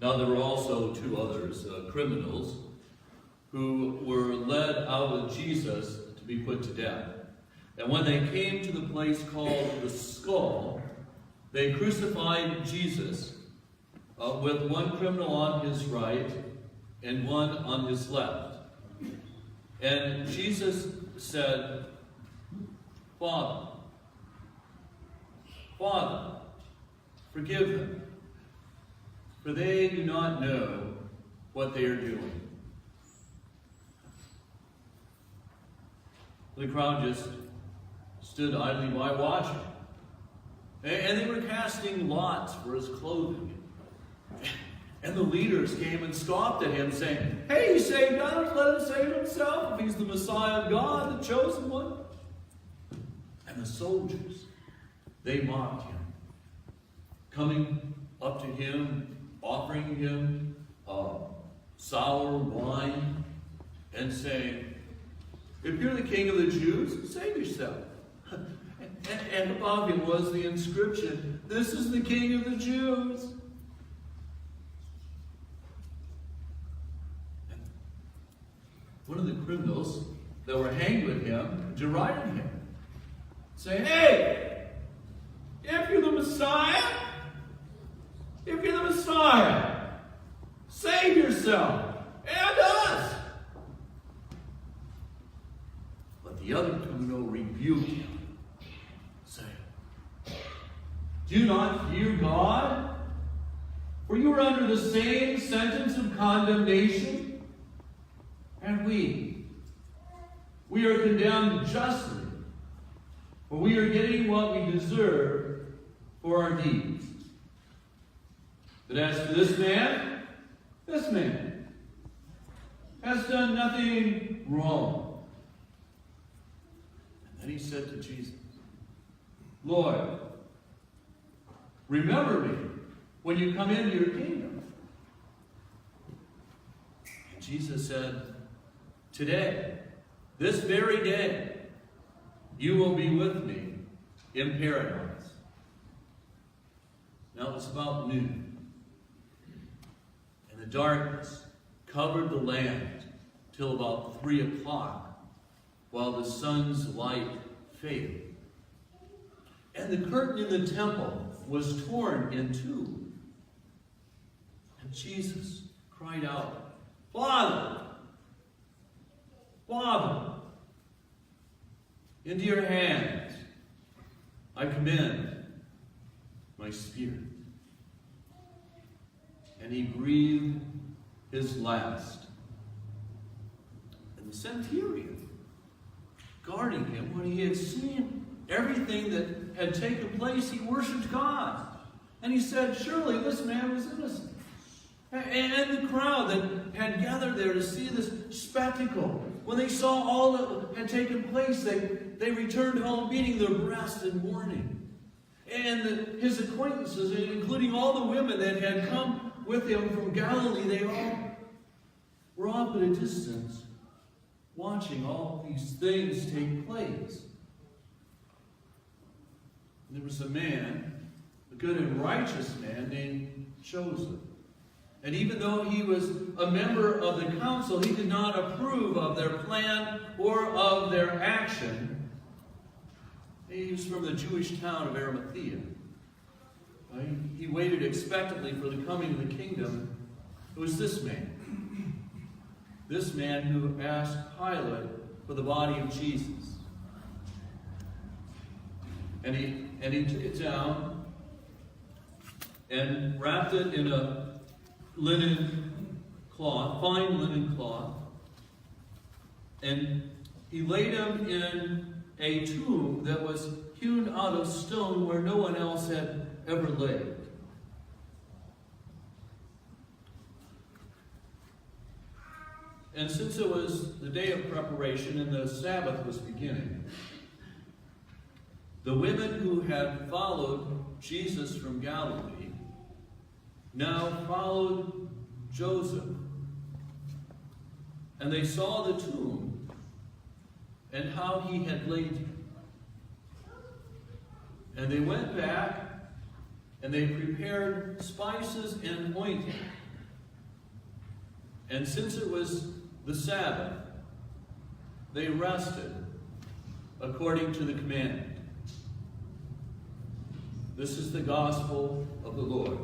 Now there were also two others, criminals, who were led out with Jesus to be put to death. And when they came to the place called the Skull, they crucified Jesus with one criminal on his right and one on his left. And Jesus said, Father, forgive them, for they do not know what they are doing. The crowd just stood idly by watching. And they were casting lots for his clothing. And the leaders came and scoffed at him, saying, "Hey, he saved others, let him save himself, if he's the Messiah of God, the chosen one." And the soldiers, they mocked him, coming up to him, offering him sour wine, and saying, "If you're the king of the Jews, save yourself." And above him was the inscription, "This is the King of the Jews." And one of the criminals that were hanged with him derided him, saying, "Hey, if you're the Messiah, save yourself and us." But the other criminal rebuked him, saying, "Do not fear God, for you are under the same sentence of condemnation, and we are condemned justly, for we are getting what we deserve for our deeds. But as for this man has done nothing wrong." And then he said to Jesus, "Lord, remember me when you come into your kingdom." And Jesus said, "Today, this very day, you will be with me in paradise." Now it was about noon, and the darkness covered the land till about 3 o'clock, while the sun's light faded. And the curtain in the temple was torn in two. And Jesus cried out, "Father, into your hands I commend my spirit." And he breathed his last. And the centurion, guarding him when he had seen everything that had taken place, he worshipped God. And he said, "Surely this man was innocent." And the crowd that had gathered there to see this spectacle, when they saw all that had taken place, they returned home beating their breasts in mourning. And his acquaintances, including all the women that had come with him from Galilee, they all were off at a distance, watching all these things take place. And there was a man, a good and righteous man named Joseph. And even though he was a member of the council, he did not approve of their plan or of their action. He was from the Jewish town of Arimathea. He waited expectantly for the coming of the kingdom. It was this man who asked Pilate for the body of Jesus. And he took it down and wrapped it in a linen cloth, fine linen cloth, and he laid him in a tomb that was hewn out of stone where no one else had ever laid. And since it was the day of preparation and the Sabbath was beginning, the women who had followed Jesus from Galilee now followed Joseph. And they saw the tomb and how he had laid him. And they went back and they prepared spices and ointment And since it was the Sabbath, they rested according to the commandment. This is the gospel of the Lord.